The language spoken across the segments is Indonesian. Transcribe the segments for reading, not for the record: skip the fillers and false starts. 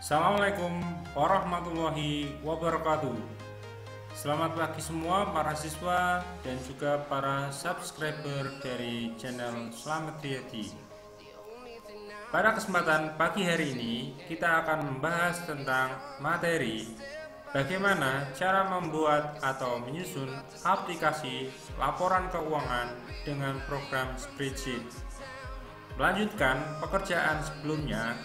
Assalamualaikum warahmatullahi wabarakatuh. Selamat pagi semua para siswa dan juga para subscriber dari channel Slamet Riyadi. Pada kesempatan pagi hari ini kita akan membahas tentang materi bagaimana cara membuat atau menyusun aplikasi laporan keuangan dengan program spreadsheet. Melanjutkan pekerjaan sebelumnya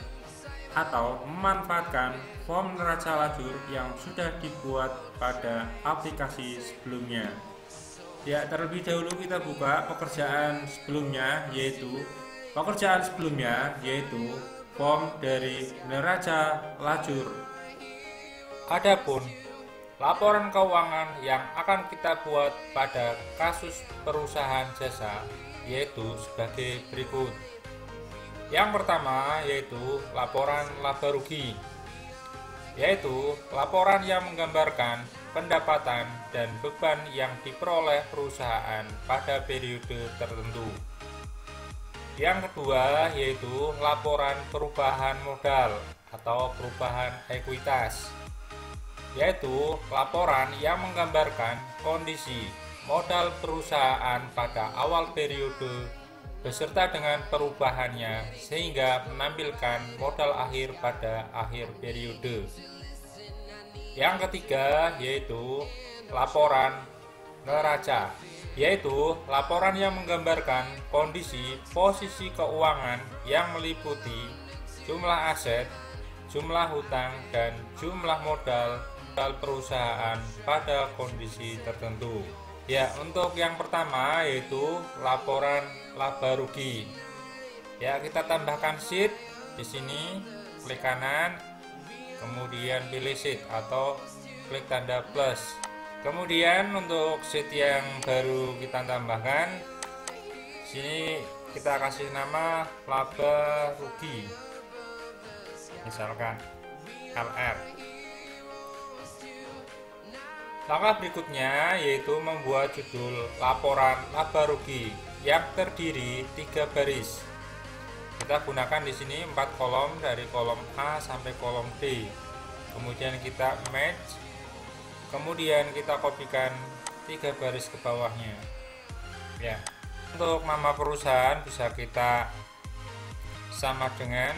atau memanfaatkan form neraca lajur yang sudah dibuat pada aplikasi sebelumnya. Ya, terlebih dahulu kita buka pekerjaan sebelumnya yaitu form dari neraca lajur. Adapun laporan keuangan yang akan kita buat pada kasus perusahaan jasa yaitu sebagai berikut. Yang pertama yaitu laporan laba rugi, yaitu laporan yang menggambarkan pendapatan dan beban yang diperoleh perusahaan pada periode tertentu. Yang kedua yaitu laporan perubahan modal atau perubahan ekuitas, yaitu laporan yang menggambarkan kondisi modal perusahaan pada awal periode beserta dengan perubahannya sehingga menampilkan modal akhir pada akhir periode. Yang ketiga yaitu laporan neraca, yaitu laporan yang menggambarkan kondisi posisi keuangan yang meliputi jumlah aset, jumlah hutang, dan jumlah modal perusahaan pada kondisi tertentu. Ya, untuk yang pertama yaitu laporan laba rugi. Ya, kita tambahkan sheet di sini, klik kanan, kemudian pilih sheet atau klik tanda plus. Kemudian untuk sheet yang baru kita tambahkan, sini kita kasih nama laba rugi, misalkan LR. Langkah berikutnya yaitu membuat judul laporan laba rugi yang terdiri 3 baris. Kita gunakan di sini 4 kolom dari kolom A sampai kolom D. Kemudian kita match. Kemudian kita kopikan 3 baris ke bawahnya. Ya. Untuk nama perusahaan bisa kita sama dengan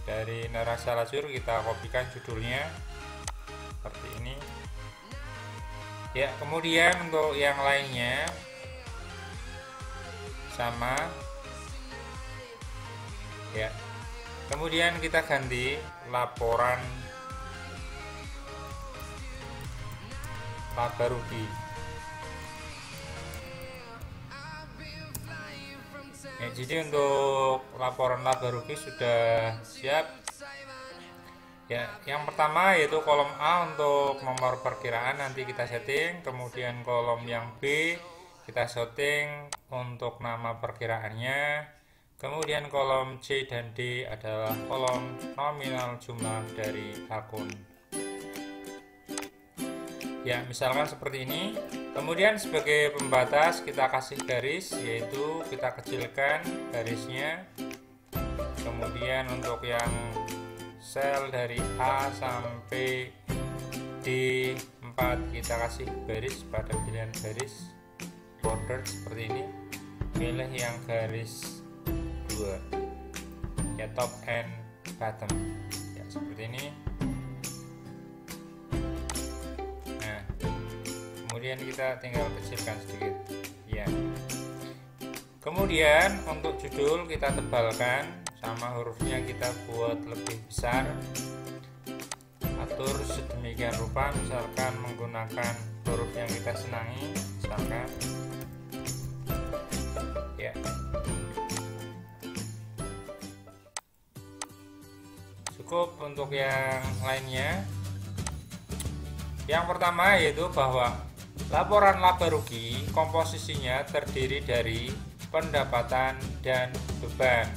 dari neraca lajur, kita kopikan judulnya seperti ini. Ya, kemudian untuk yang lainnya sama. Ya. Kemudian kita ganti laporan laba rugi. Ya, jadi untuk laporan laba rugi sudah siap. Ya, yang pertama yaitu kolom A untuk nomor perkiraan nanti kita setting, kemudian kolom yang B kita setting untuk nama perkiraannya, kemudian kolom C dan D adalah kolom nominal jumlah dari akun. Ya, misalkan seperti ini. Kemudian sebagai pembatas kita kasih garis, yaitu kita kecilkan garisnya. Kemudian untuk yang sel dari A sampai D4 kita kasih garis pada pilihan garis border seperti ini. Pilih yang garis 2 ya, top and bottom ya, seperti ini. Nah, kemudian kita tinggal kecilkan sedikit ya. Kemudian untuk judul kita tebalkan, sama hurufnya kita buat lebih besar. Atur sedemikian rupa, misalkan menggunakan huruf yang kita senangi, misalkan ya. Cukup untuk yang lainnya. Yang pertama yaitu bahwa laporan laba rugi komposisinya terdiri dari pendapatan dan beban.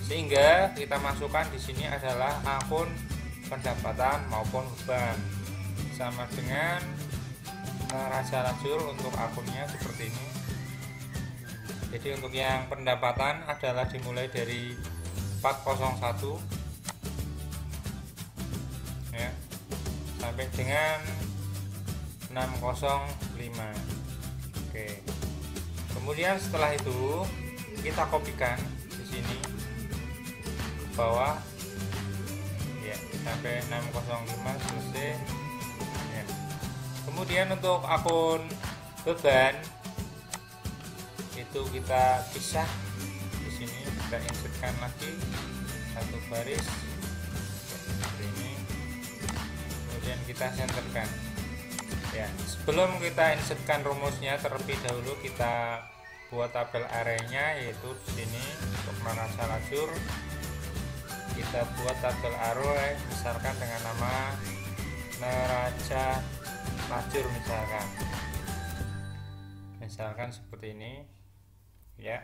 Sehingga kita masukkan di sini adalah akun pendapatan maupun beban, sama dengan neraca lajur untuk akunnya seperti ini. Jadi untuk yang pendapatan adalah dimulai dari 401 sampai dengan 605. Oke. Kemudian setelah itu kita kopikan di sini ke bawah ya sampai 605 selesai ya. Kemudian untuk akun beban itu kita pisah di sini, kita insertkan lagi satu baris seperti ini, kemudian kita senterkan ya. Sebelum kita insertkan rumusnya, terlebih dahulu kita buat tabel arraynya, yaitu di sini untuk neraca lajur kita buat tabel array misalkan dengan nama neraca lajur misalkan seperti ini ya.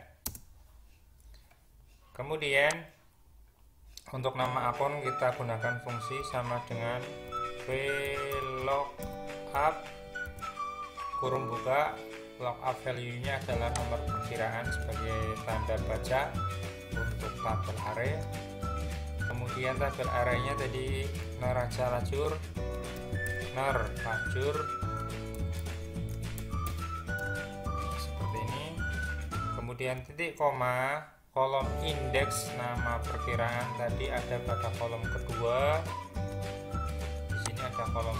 Kemudian untuk nama akun kita gunakan fungsi sama dengan VLOOKUP kurung buka, lookup value nya adalah nomor perkiraan sebagai tanda baca untuk tabel array. Kemudian tabel arraynya tadi neraca lajur, ner lajur seperti ini. Kemudian titik koma, kolom indeks nama perkiraan tadi ada pada kolom kedua. Di sini ada kolom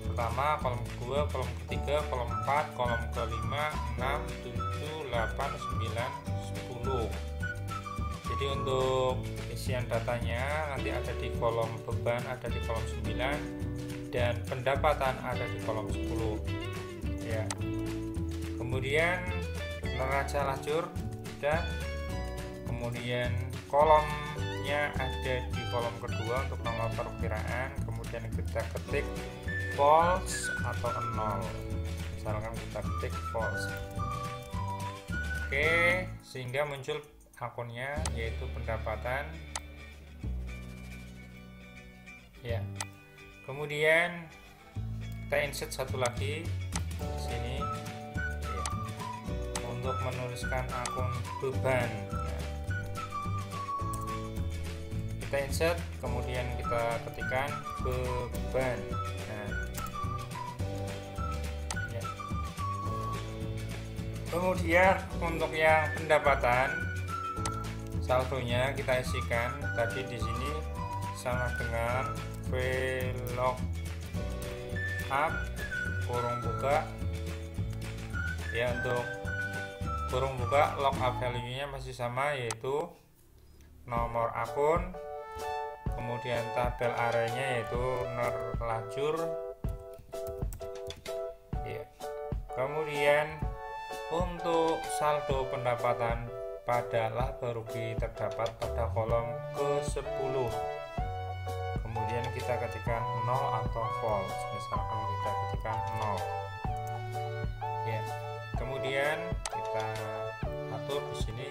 pertama, kolom kedua, kolom ketiga, kolom 4, kolom kelima, 6, 7, 8, 9, 10. Jadi untuk isian datanya nanti ada di kolom beban, ada di kolom 9, dan pendapatan ada di kolom 10 ya. Kemudian neraca lajur dan kemudian kolomnya ada di kolom kedua untuk nomor perkiraan. Kemudian kita ketik false atau 0, misalkan kita ketik false. Oke, sehingga muncul akunnya yaitu pendapatan ya. Kemudian kita insert satu lagi di sini ya, untuk menuliskan akun beban ya. Kita insert, kemudian kita ketikkan beban. Nah, ya. Kemudian untuk yang pendapatan, saldonya kita isikan tadi di sini sama dengan VLOOKUP kurung buka ya. Untuk kurung buka, lookup value nya masih sama, yaitu nomor akun, kemudian tabel arraynya yaitu ner lajur ya. Kemudian untuk saldo pendapatan pada laba rugi terdapat pada kolom ke-10. Kemudian kita ketikkan 0 atau false, misalkan kita ketikkan 0 ya. Kemudian kita atur di sini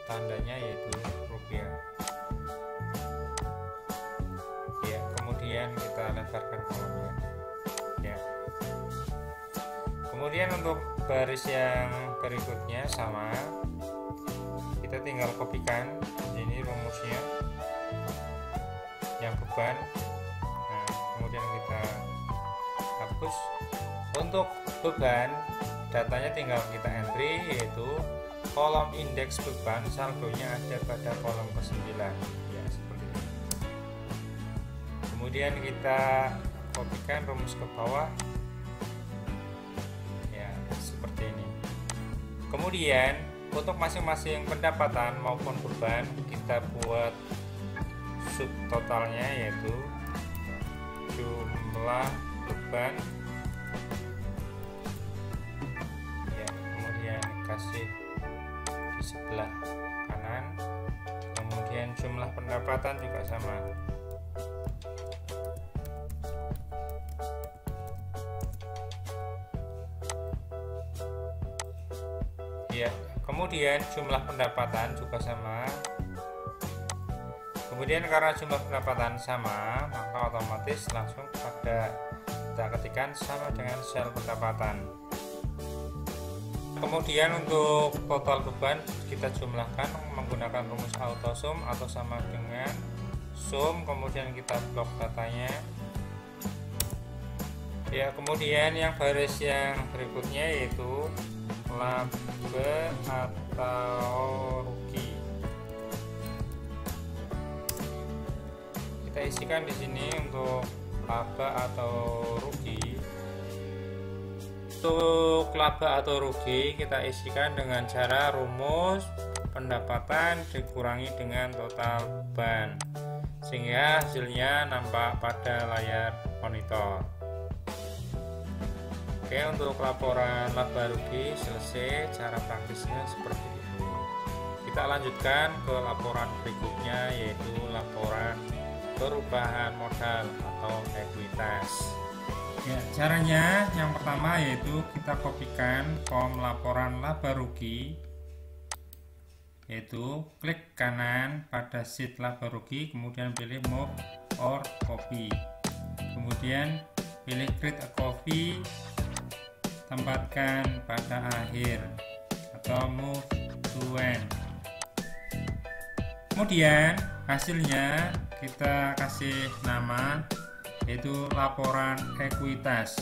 tandanya yaitu rupiah ya. Kemudian kita lebarkan kolomnya ya. Kemudian untuk baris yang berikutnya sama, kita tinggal kopikan ini rumusnya yang beban. Nah, kemudian kita hapus. Untuk beban, datanya tinggal kita entry, yaitu kolom indeks beban, saldonya ada pada kolom ke-9 ya, seperti ini. Kemudian kita kopikan rumus ke bawah ya, seperti ini. Kemudian untuk masing-masing pendapatan maupun beban kita buat subtotalnya, yaitu jumlah beban ya. Kemudian kasih di sebelah kanan. Kemudian jumlah pendapatan juga sama ya. Kemudian jumlah pendapatan juga sama. Kemudian karena jumlah pendapatan sama, maka otomatis langsung pada kita ketikkan sama dengan sel pendapatan. Kemudian untuk total beban kita jumlahkan menggunakan rumus auto sum atau sama dengan sum. Kemudian kita blok datanya Ya, kemudian yang baris yang berikutnya yaitu laba atau rugi. Kita isikan di sini untuk laba atau rugi. Untuk laba atau rugi kita isikan dengan cara rumus pendapatan dikurangi dengan total beban, sehingga hasilnya nampak pada layar monitor. Oke, untuk laporan laba rugi selesai. Cara praktisnya seperti itu. Kita lanjutkan ke laporan berikutnya, yaitu laporan perubahan modal atau ekuitas. Ya, caranya yang pertama yaitu kita kopikan form laporan laba rugi, yaitu klik kanan pada sheet laba rugi, kemudian pilih move or copy, kemudian pilih create a copy, tempatkan pada akhir atau move to end. Kemudian hasilnya kita kasih nama, yaitu laporan ekuitas.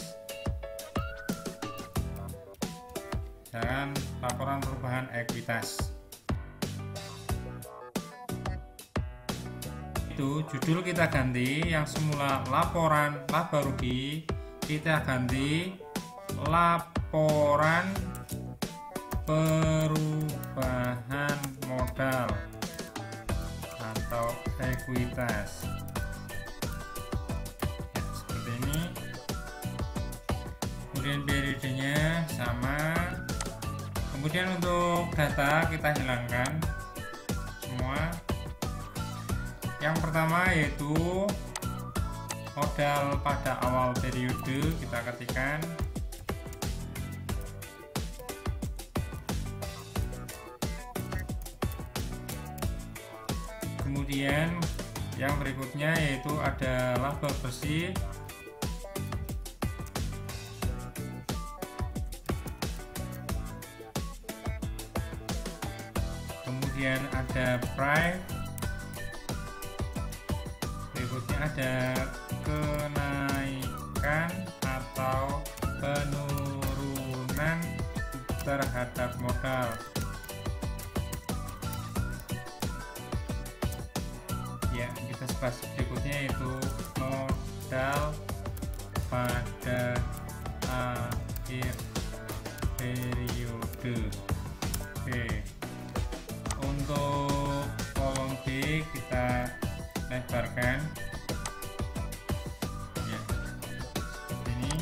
Dan laporan perubahan ekuitas. Itu judul kita ganti, yang semula laporan laba rugi kita ganti laporan perubahan modal atau ekuitas. Kemudian periodenya sama. Kemudian untuk data kita hilangkan semua. Yang pertama yaitu modal pada awal periode kita ketikkan. Kemudian yang berikutnya yaitu ada laba bersih. Kemudian ada price, berikutnya ada kenaikan atau penurunan terhadap modal. Ya, kita bahas berikutnya yaitu modal pada akhir periode. Oke. Untuk kolom B kita lebarkan ya, seperti ini.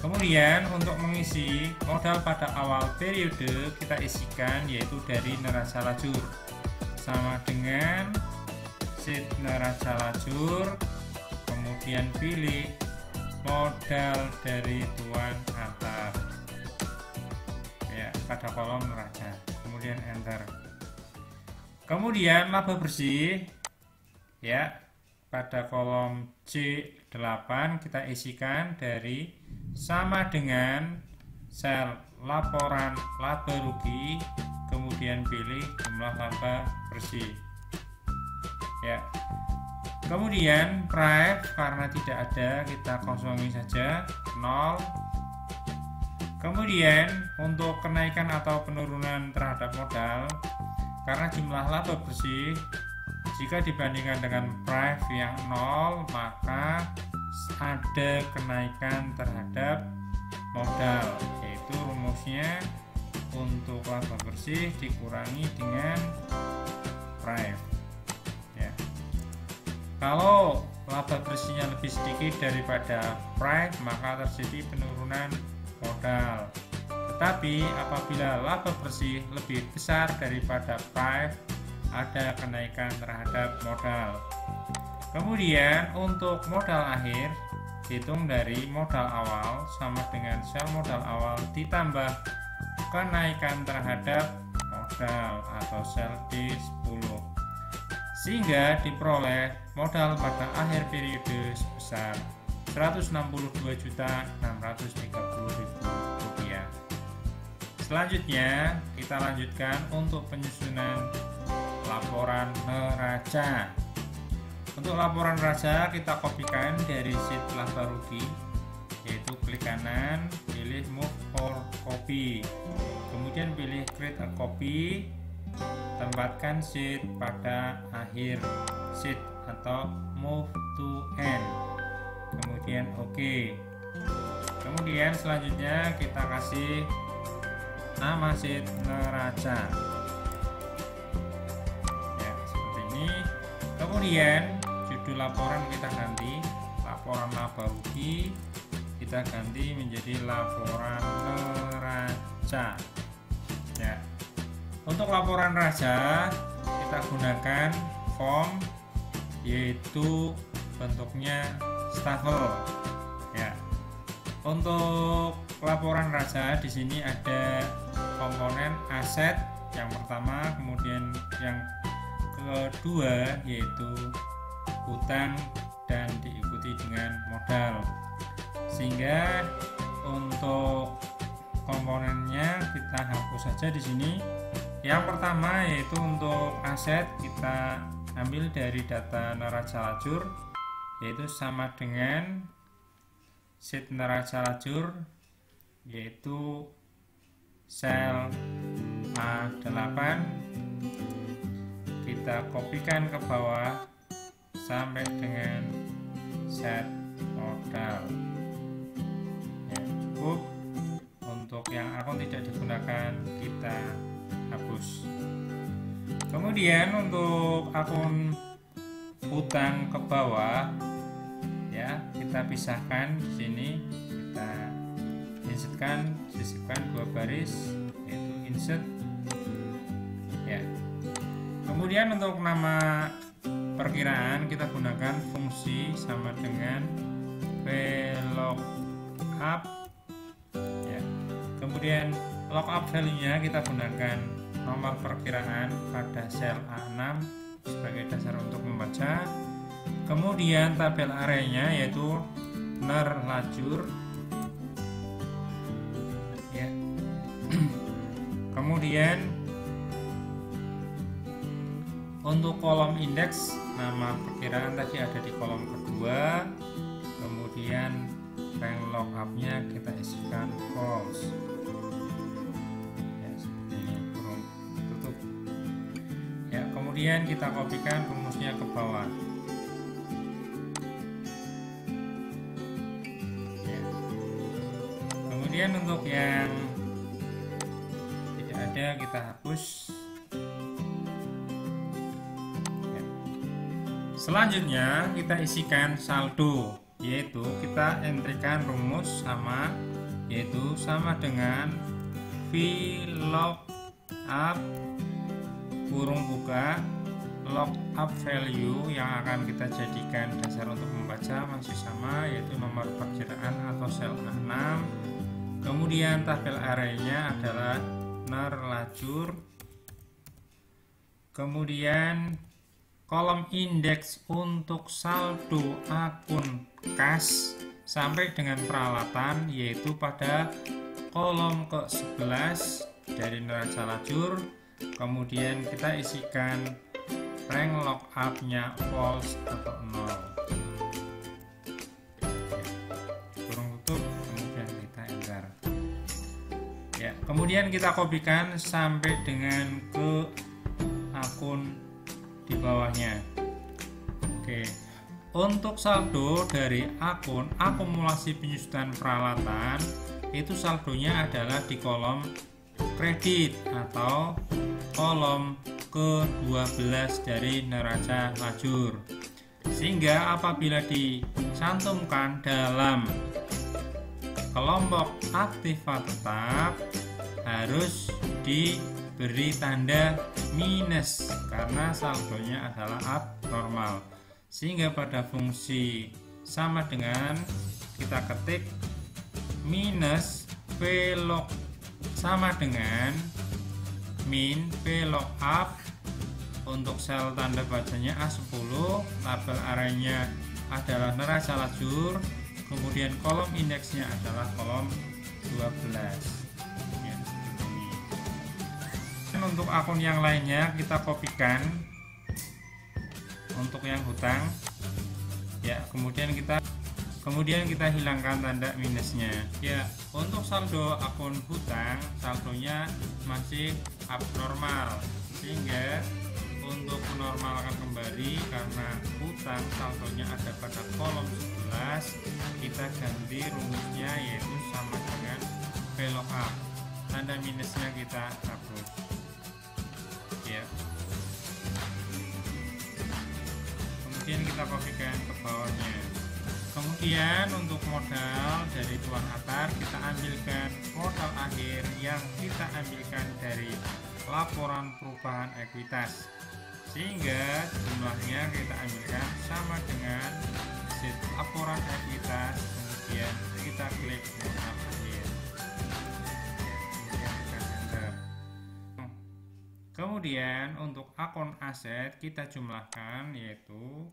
Kemudian untuk mengisi modal pada awal periode kita isikan yaitu dari neraca lajur, sama dengan sheet neraca lajur, kemudian pilih modal dari tuan antar pada kolom neraca, kemudian enter. Kemudian laba bersih ya, pada kolom C8 kita isikan dari sama dengan sel laporan laba rugi, kemudian pilih jumlah laba bersih ya. Kemudian price karena tidak ada kita kosongi saja 0. Kemudian untuk kenaikan atau penurunan terhadap modal, karena jumlah laba bersih jika dibandingkan dengan price yang 0 maka ada kenaikan terhadap modal, yaitu rumusnya untuk laba bersih dikurangi dengan price ya. Kalau laba bersihnya lebih sedikit daripada price maka terjadi penurunan modal. Tetapi apabila laba bersih lebih besar daripada price ada kenaikan terhadap modal. Kemudian untuk modal akhir hitung dari modal awal sama dengan sel modal awal ditambah kenaikan terhadap modal atau sel D10, sehingga diperoleh modal pada akhir periode sebesar Rp162.630.000. Selanjutnya kita lanjutkan untuk penyusunan laporan neraca. Untuk laporan raja kita kopikan dari sheet laba rugi, yaitu klik kanan, pilih move or copy, kemudian pilih create a copy, tempatkan sheet pada akhir sheet atau move to end, kemudian OK. Kemudian selanjutnya kita kasih nama sheet neraca ya, seperti ini. Kemudian judul laporan kita ganti laporan laba rugi, kita ganti menjadi laporan neraca ya. Untuk laporan raja kita gunakan form, yaitu bentuknya stafel ya. Untuk laporan raja di sini ada komponen aset yang pertama, kemudian yang kedua yaitu hutang dan diikuti dengan modal. Sehingga untuk komponennya kita hapus saja di sini. Yang pertama yaitu untuk aset kita ambil dari data neraca lajur, yaitu sama dengan sheet neraca lajur, yaitu sel A8, kita kopikan ke bawah sampai dengan set modal ya, cukup. Untuk yang akun tidak digunakan kita hapus. Kemudian untuk akun hutang ke bawah ya, kita pisahkan di sini, kita sisipkan dua baris, yaitu insert ya. Kemudian untuk nama perkiraan kita gunakan fungsi sama dengan VLOOKUP ya. Kemudian lookup value-nya kita gunakan nomor perkiraan pada sel A6 sebagai dasar untuk membaca. Kemudian tabel arraynya yaitu ner lajur ya. Kemudian untuk kolom indeks, nama perkiraan tadi ada di kolom kedua. Kemudian rank lookup-nya kita isikan false ya, seperti ini, kurung tutup ya. Kemudian kita kopikan rumusnya ke bawah ya. Kemudian untuk yang tidak ada kita hapus. Selanjutnya kita isikan saldo, yaitu kita entrykan rumus sama, yaitu sama dengan VLOOKUP kurung buka lookup value yang akan kita jadikan dasar untuk membaca masih sama, yaitu nomor perkiraan atau sel A6. Kemudian tabel arraynya adalah ner lajur. Kemudian kolom indeks untuk saldo akun kas sampai dengan peralatan, yaitu pada kolom ke-11 dari neraca lajur. Kemudian kita isikan rank lookup-nya false atau 0 kurung tutup, kemudian kita enter ya. Kemudian kita kopikan sampai dengan ke akun di bawahnya. Oke. Untuk saldo dari akun akumulasi penyusutan peralatan, itu saldonya adalah di kolom kredit atau kolom ke-12 dari neraca lajur. Sehingga apabila dicantumkan dalam kelompok aktiva tetap, harus diberi tanda minus karena saldonya adalah abnormal. Sehingga pada fungsi sama dengan kita ketik minus VLOOK sama dengan min VLOOKUP untuk sel tanda bacanya A10, tabel arraynya adalah neraca lajur, kemudian kolom indeksnya adalah kolom 12 ya, seperti ini. Dan untuk akun yang lainnya kita kopikan untuk yang hutang ya. Kemudian kita hilangkan tanda minusnya ya. Untuk saldo akun hutang, saldonya masih abnormal, sehingga untuk menormalkan kembali karena hutang saldonya ada pada kolom 11, kita ganti rumusnya yaitu sama dengan VLOOKUP. Tanda minusnya kita hapus ya. Kemudian kita kopikan ke bawahnya. Kemudian untuk modal dari Tuan Atar, kita ambilkan modal akhir yang kita ambilkan dari laporan perubahan ekuitas, sehingga jumlahnya kita ambilkan sama dengan sheet laporan ekuitas. Kemudian kita klik modal akhir, kemudian tekan enter. Kemudian untuk akun aset kita jumlahkan, yaitu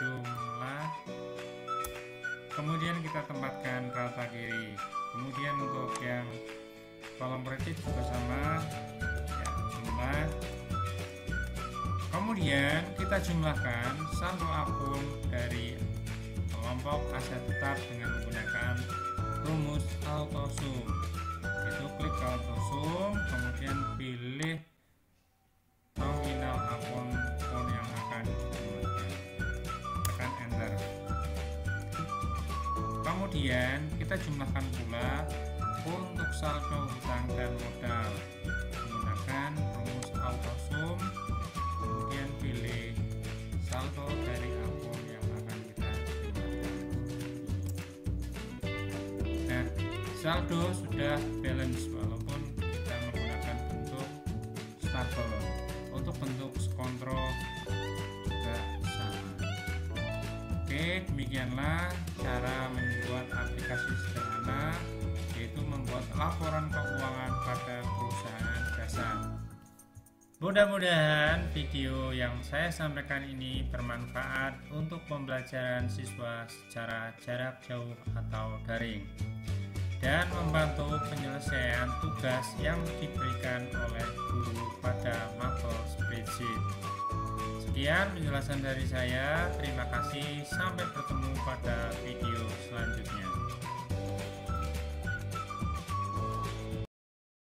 jumlah, kemudian kita tempatkan rata kiri. Kemudian untuk yang kolom kredit juga sama ya, jumlah. Kemudian kita jumlahkan saldo akun dari kelompok aset tetap dengan menggunakan rumus auto sum. Itu klik auto sum, kemudian pilih nominal akun yang akan dijumlahkan, tekan enter. Kemudian kita jumlahkan pula untuk saldo hutang dan modal menggunakan rumus auto sum, kemudian pilih saldo dari akun yang akan kita jumlahkan. Nah, saldo sudah balance walaupun kita menggunakan bentuk stable. Untuk bentuk kontrol juga sama. Oke, demikianlah cara membuat aplikasi sederhana, yaitu membuat laporan keuangan pada perusahaan jasa. Mudah-mudahan video yang saya sampaikan ini bermanfaat untuk pembelajaran siswa secara jarak jauh atau daring, dan membantu penyelesaian tugas yang diberikan oleh guru pada mapel spreadsheet. Sekian penjelasan dari saya, terima kasih, sampai bertemu pada video selanjutnya.